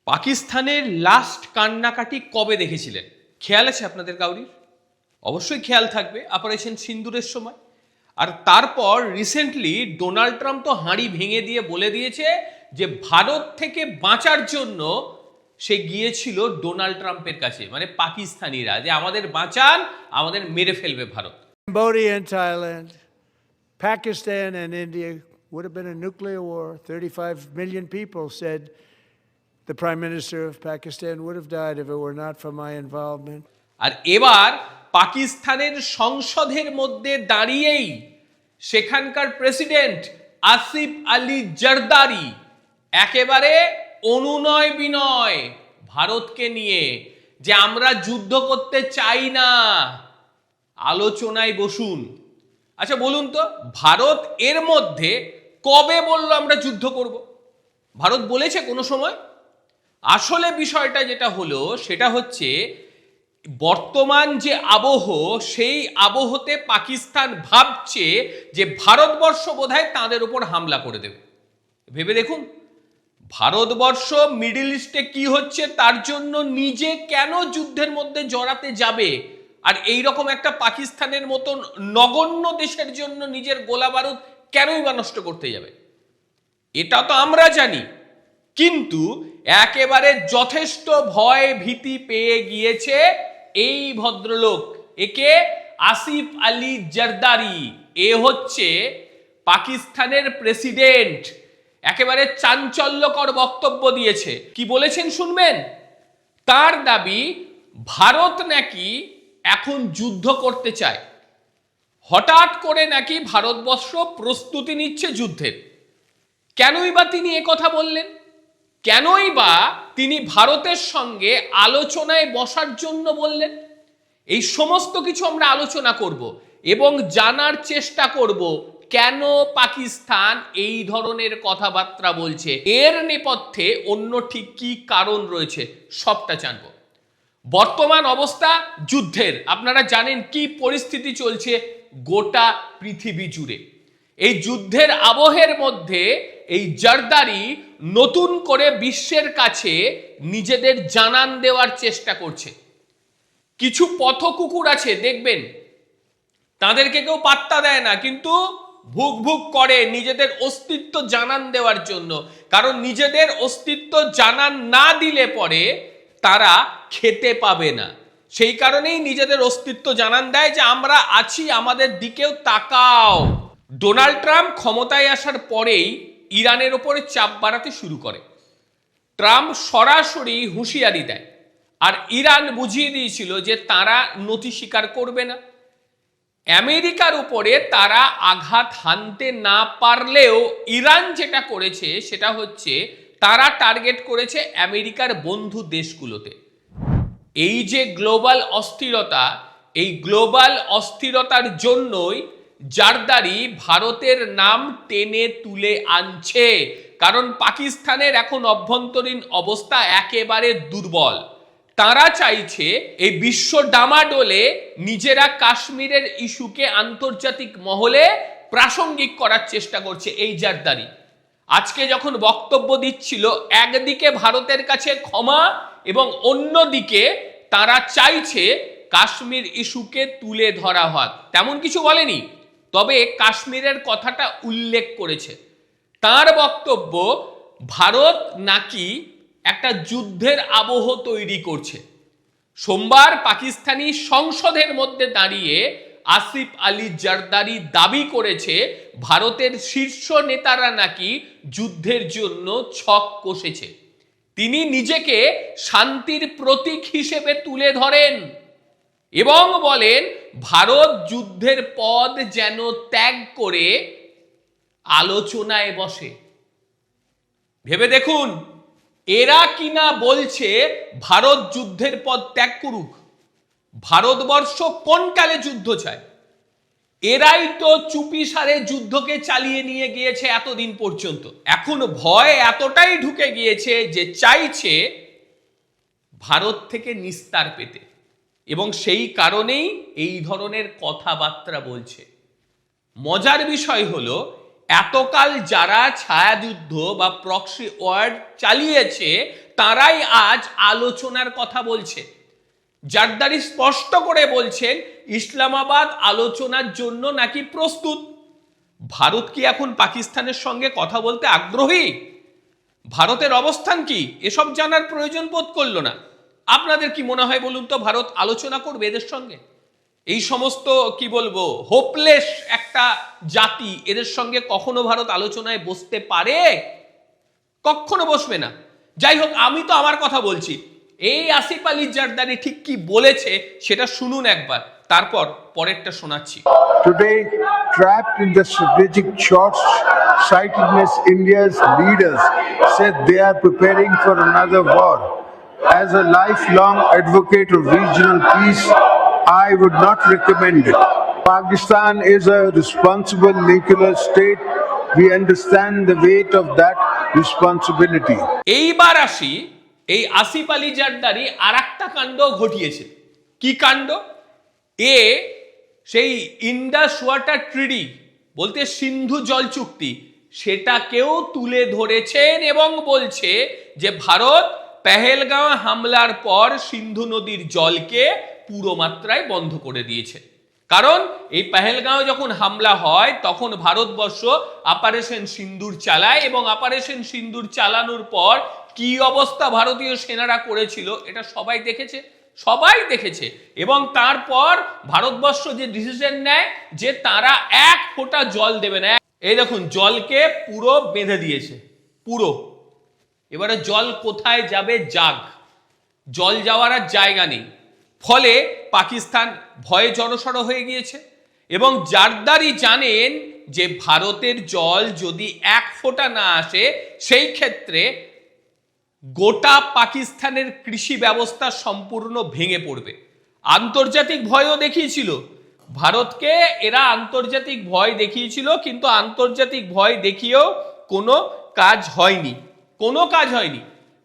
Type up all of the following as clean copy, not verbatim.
পাকিস্তানের লাস্ট কান্নাকাটি কবে দেখেছিলেন? খেয়াল আছে আপনাদের কাউরির? অবশ্যই খেয়াল থাকবে, অপারেশন সিন্দুরের সময়। আর তারপর রিসেন্টলি ডোনাল্ড ট্রাম্প তো হাঁড়ি ভেঙে দিয়ে বলে দিয়েছে যে ভারত থেকে বাঁচার জন্য সে গিয়েছিল ডোনাল্ড ট্রাম্পের কাছে, মানে পাকিস্তানিরা, যে আমাদের বাঁচান, আমাদের মেরে ফেলবে Bharat. Cambodia and Thailand, Pakistan and India would have been a nuclear war. 35 million people said the Prime Minister of Pakistan would have died if it were not for my involvement. আর এবার পাকিস্তানের সংসদের মধ্যে দাঁড়িয়েই সেখানকার প্রেসিডেন্ট আসিফ আলী জারদারি একেবারে অনুনয় বিনয় ভারতকে নিয়ে, যে আমরা যুদ্ধ করতে চাই না, আলোচনায় বসুন। আচ্ছা বলুন তো, ভারত এর মধ্যে কবে বলল আমরা যুদ্ধ করব? ভারত বলেছে কোনো সময়? আসলে বিষয়টা যেটা হলো সেটা হচ্ছে, বর্তমান যে আবহ, সেই আবহতে পাকিস্তান ভাবছে যে ভারতবর্ষ বোধহয় তাদের উপর হামলা করে দেবে। ভেবে দেখুন, ভারতবর্ষ মিডল ইস্টে কি হচ্ছে তার জন্য নিজে কেন যুদ্ধের মধ্যে জড়াতে যাবে, আর এই রকম একটা পাকিস্তানের মতন নগণ্য দেশের জন্য নিজের গোলা বারুদ কেনই বা নষ্ট করতে যাবে? এটা তো আমরা জানি, কিন্তু একেবারে যথেষ্ট ভয় ভীতি পেয়ে গিয়েছে এই ভদ্রলোক। একে আসিফ আলী জারদারি, এ হচ্ছে পাকিস্তানের প্রেসিডেন্ট। একেবারে চাঞ্চল্যকর বক্তব্য দিয়েছে। কি বলেছেন শুনবেন? তার দাবি ভারত নাকি এখন যুদ্ধ করতে চায়, হঠাৎ করে নাকি ভারতবর্ষ প্রস্তুতি নিচ্ছে যুদ্ধের। কেনই বা তিনি কথা বললেন? কেনই বা তিনি ভারতের সঙ্গে আলোচনায় বসার জন্য বললেন? এই সমস্ত কিছু আমরা আলোচনা করব এবং জানার চেষ্টা করব কেন পাকিস্তান এই ধরনের কথাবার্তা বলছে, এর নেপথ্যে অন্য ঠিক কি কারণ রয়েছে, সবটা জানব। বর্তমান অবস্থা যুদ্ধের, আপনারা জানেন কি পরিস্থিতি চলছে গোটা পৃথিবী জুড়ে। এই যুদ্ধের আবহের মধ্যে এই জারদারি নতুন করে বিশ্বের কাছে নিজেদের জানান দেওয়ার চেষ্টা করছে। কিছু পথকুকুর আছে দেখবেন, তাদেরকে কেউ পাত্তা দেয় না, কিন্তু ভুক ভুক করে নিজেদের অস্তিত্ব জানান দেওয়ার জন্য। কারণ নিজেদের অস্তিত্ব জানান না দিলে পরে তারা খেতে পাবে না, সেই কারণেই নিজেদের অস্তিত্ব জানান দেয় যে আমরা আছি, আমাদের দিকেও তাকাও। ডোনাল্ড ট্রাম্প ক্ষমতায় আসার পরেই ইরানের ওপরে চাপ বাড়াতে শুরু করে। ট্রাম্প সরাসরি হুঁশিয়ারি দেয়, আর ইরান বুঝিয়ে দিয়েছিল যে তারা নতি স্বীকার করবে না। আমেরিকার উপরে তারা আঘাত হানতে না পারলেও ইরান যেটা করেছে সেটা হচ্ছে তারা টার্গেট করেছে আমেরিকার বন্ধু দেশগুলোতে। এই যে গ্লোবাল অস্থিরতা, এই গ্লোবাল অস্থিরতার জন্যই জারদারি ভারতের নাম টেনে তুলে আনছে। কারণ পাকিস্তানের এখন অভ্যন্তরীণ অবস্থা একেবারে দুর্বল। তারা চাইছে এই বিশ্ব ডামাডোলে নিজেরা কাশ্মীরের ইস্যুকে আন্তর্জাতিক মহলে প্রাসঙ্গিক করার চেষ্টা করছে এই জারদারি। আজকে যখন বক্তব্য দিচ্ছিল, একদিকে ভারতের কাছে ক্ষমা এবং অন্যদিকে তারা চাইছে কাশ্মীর ইস্যুকে তুলে ধরা হোক, তেমন কিছু বলেনি, তবে কাশ্মীরের কথাটা উল্লেখ করেছে। তার বক্তব্য, ভারত নাকি একটা যুদ্ধের আবহ তৈরি করছে। সোমবার পাকিস্তানি সংসদের মধ্যে দাঁড়িয়ে আসিফ আলী জারদারি দাবি করেছে ভারতের শীর্ষ নেতারা নাকি যুদ্ধের জন্য ছক কষেছে। তিনি নিজেকে শান্তির প্রতীক হিসেবে তুলে ধরেন এবং বলেন ভারত যুদ্ধের পদ যেন ত্যাগ করে আলোচনায় বসে। ভেবে দেখুন, এরা কিনা বলছে ভারত যুদ্ধের পদ ত্যাগ করুক। ভারতবর্ষ কোন কালে যুদ্ধ চায়? এরাই তো চুপিসারে যুদ্ধকে চালিয়ে নিয়ে গিয়েছে এতদিন পর্যন্ত। এখন ভয় এতটাই ঢুকে গিয়েছে যে চাইছে ভারত থেকে নিস্তার পেতে, এবং সেই কারণেই এই ধরনের কথাবার্তা বলছে। মজার বিষয় হলো, এতকাল যারা ছায়াযুদ্ধ বা প্রক্সি ওয়ার চালিয়েছে তারাই আজ আলোচনার কথা বলছে। জারদারি স্পষ্ট করে বলছেন ইসলামাবাদ আলোচনার জন্য নাকি প্রস্তুত। ভারত কি এখন পাকিস্তানের সঙ্গে কথা বলতে আগ্রহী? ভারতের অবস্থান কি এসব জানার প্রয়োজন বোধ করলো না। আপনাদের কি মনে হয় বলুন তো, ভারত আলোচনা করবে এদের সঙ্গে? এই সমস্ত কি বলবো হোপলেস একটা জাতি, এদের সঙ্গে কখনো ভারত আলোচনায় বসতে পারে? কখনো বসবে না। যাই হোক, আমি তো আমার কথা বলছি, এই আসিফ আলী জারদারি ঠিক কি বলেছে সেটা শুনুন একবার, তারপর পরেরটা শোনাচ্ছি। Today, trapped in the strategic short-sightedness, India's leaders said they are preparing for another war. As a lifelong advocate of regional peace, I would not recommend it. Pakistan is a responsible nuclear state. We understand the weight of that responsibility. এইবার আসি, এই আসিফ আলী জারদারি আর একটা কাণ্ড ঘটিয়েছে। কি কাণ্ড? সেই Indus water ট্রিটি বলতে সিন্ধু জল চুক্তি, সেটাকেও তুলে ধরেছেন এবং বলছে যে ভারত পেহেলগাঁও হামলার পর সিন্ধু নদীর জলকে পুরো মাত্রায় বন্ধ করে দিয়েছে। কারণ এই পেহেলগাঁও যখন হামলা হয় তখন ভারতবর্ষ অপারেশন সিন্দুর চালায়, এবং অপারেশন সিন্দুর চালানোর পর কি অবস্থা ভারতীয় সেনারা করেছিল এটা সবাই দেখেছে। এবং তারপর ভারতবর্ষ যে ডিসিশন নেয় যে তারা এক ফোঁটা জল দেবে না। এই দেখুন, জলকে পুরো বেঁধে দিয়েছে, পুরো। এবারে জল কোথায় যাবে? জল যাওয়ার আর জায়গা নেই। ফলে পাকিস্তান ভয়ে জড়সড় হয়ে গিয়েছে, এবং জারদারি জানেন যে ভারতের জল যদি এক ফোঁটা না আসে সেই ক্ষেত্রে গোটা পাকিস্তানের কৃষি ব্যবস্থা সম্পূর্ণ ভেঙে পড়বে। আন্তর্জাতিক ভয়ও দেখিয়েছিল ভারতকে, এরা আন্তর্জাতিক ভয় দেখিয়েছিল, কিন্তু আন্তর্জাতিক ভয় দেখিয়েও কোনো কাজ হয়নি।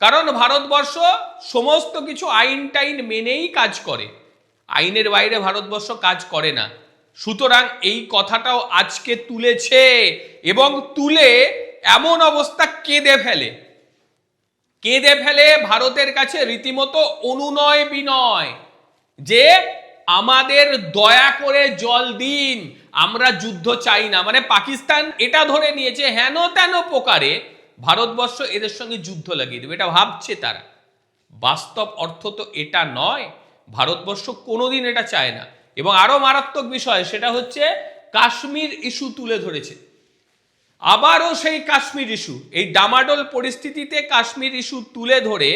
কারণ ভারতবর্ষ সমস্ত কিছু আইন টাইন মেনেই কাজ করে, আইনের বাইরে ভারতবর্ষ কাজ করে না। সুতরাং এই কথাটাও আজকে তুলেছে, এবং তুলে এমন অবস্থা কেঁদে ফেলে ভারতের কাছে রীতিমতো অনুনয় বিনয় যে আমাদের দয়া করে জল দিন, আমরা যুদ্ধ চাই না। মানে পাকিস্তান এটা ধরে নিয়েছে হেন তেন প্রকারে ভারতবর্ষ এদের সঙ্গে যুদ্ধ লাগিয়ে দেবে, এটা ভাবছে তারা। বাস্তব অর্থ তো এটা নয়, ভারতবর্ষ কোনোদিন এটা চায় না। এবং আরো মারাত্মক বিষয় সেটা হচ্ছে কাশ্মীর ইস্যু তুলে ধরেছে। আবারও সেই কাশ্মীর ইস্যু, এই ডামাডোল পরিস্থিতিতে কাশ্মীর ইস্যু তুলে ধরে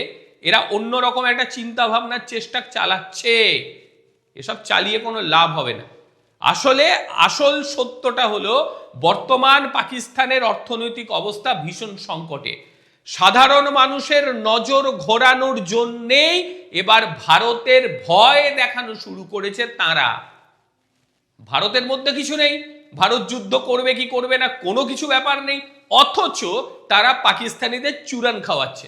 এরা অন্যরকম একটা চিন্তা ভাবনার চেষ্টা চালাচ্ছে। এসব চালিয়ে কোনো লাভ হবে না। আসল সত্যটা হলো বর্তমান পাকিস্তানের অর্থনৈতিক অবস্থা ভীষণ সংকটে। সাধারণ মানুষের নজর ঘোরানোর জন্যেই এবার ভারতের ভয় দেখানো শুরু করেছে তারা। ভারতের মধ্যে কিছু নেই, ভারত যুদ্ধ করবে কি করবে না কোনো কিছু ব্যাপার নেই, অথচ তারা পাকিস্তানিদের চুরান খাওয়াচ্ছে,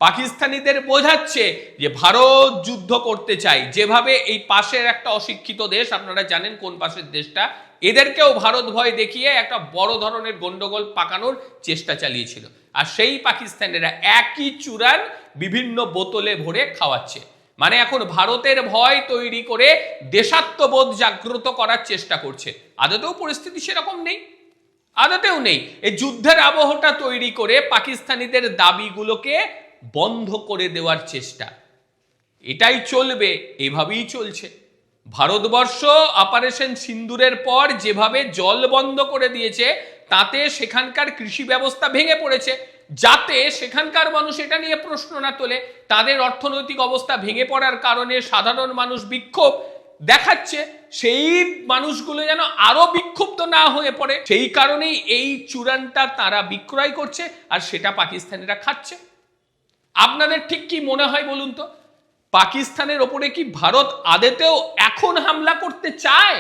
পাকিস্তানিদের বোঝাচ্ছে যে ভারত যুদ্ধ করতে চাই। যেভাবে এই পাশের একটা অশিক্ষিত দেশ, আপনারা জানেন কোন পাশের দেশটা, এদেরকেও ভারত ভয় দেখিয়ে একটা বড় ধরনের গন্ডগোল পাকানোর চেষ্টা চালিয়েছিল, আর সেই পাকিস্তানিরা একই চুরান বিভিন্ন বোতলে ভরে খাওয়াচ্ছে। মানে এখন ভারতের ভয় তৈরি করে দেশাত্মবোধ জাগ্রত করার চেষ্টা করছে। আদতেও পরিস্থিতি সেরকম নেই, আদতেও নেই। এই যুদ্ধের আবহটা তৈরি করে পাকিস্তানিদের দাবিগুলোকে বন্ধ করে দেওয়ার চেষ্টা, এটাই চলবে, এভাবেই চলছে। ভারতবর্ষ অপারেশন সিন্দুরের পর যেভাবে জল বন্ধ করে দিয়েছে তাতে সেখানকার কৃষি ব্যবস্থা ভেঙে পড়েছে, যাতে সেখানকার মানুষ এটা নিয়ে প্রশ্ন না তোলে। তাদের অর্থনৈতিক অবস্থা ভেঙে পড়ার কারণে সাধারণ মানুষ বিক্ষোভ দেখাচ্ছে, সেই মানুষগুলো যেন আরো বিক্ষুব্ধ না হয়ে পড়ে, সেই কারণেই এই চূড়ানটা তারা বিক্রয় করছে, আর সেটা পাকিস্তানিরা খাচ্ছে। আপনাদের ঠিক কি মনে হয় বলুন তো, পাকিস্তানের ওপরে কি ভারত আদতেও এখন হামলা করতে চায়?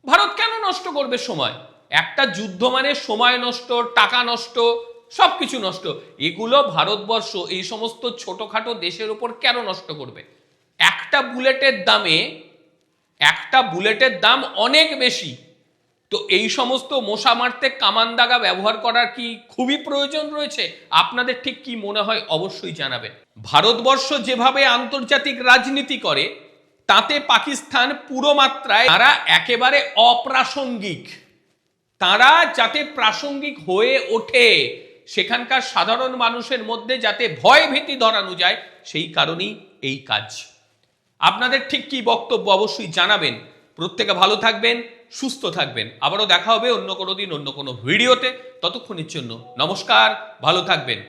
ভারত কেন নষ্ট করবে সময়? একটা যুদ্ধ মানে সময় নষ্ট, টাকা নষ্ট, সবকিছু নষ্ট। এগুলো ভারতবর্ষ এই সমস্ত ছোটখাটো দেশের উপর কেন নষ্ট করবে? একটা বুলেটের দাম অনেক বেশি, তো এই সমস্ত মশা মারতে কামান দাগা ব্যবহার করার কি খুবই প্রয়োজন রয়েছে? আপনাদের ঠিক কি মনে হয় অবশ্যই জানাবেন। ভারতবর্ষ যেভাবে আন্তর্জাতিক রাজনীতি করে তাতে পাকিস্তান পুরো মাত্রায় তারা একেবারে অপ্রাসঙ্গিক। তারা যাতে প্রাসঙ্গিক হয়ে ওঠে, সেখানকার সাধারণ মানুষের মধ্যে যাতে ভয় ভীতি ধরানো যায়, সেই কারণেই এই কাজ। আপনাদের ঠিক কি বক্তব্য অবশ্যই জানাবেন। প্রত্যেকে ভালো থাকবেন, সুস্থ থাকবেন। আবারও দেখা হবে অন্য কোনো দিন অন্য কোনো ভিডিওতে। ততক্ষণের জন্য নমস্কার, ভালো থাকবেন।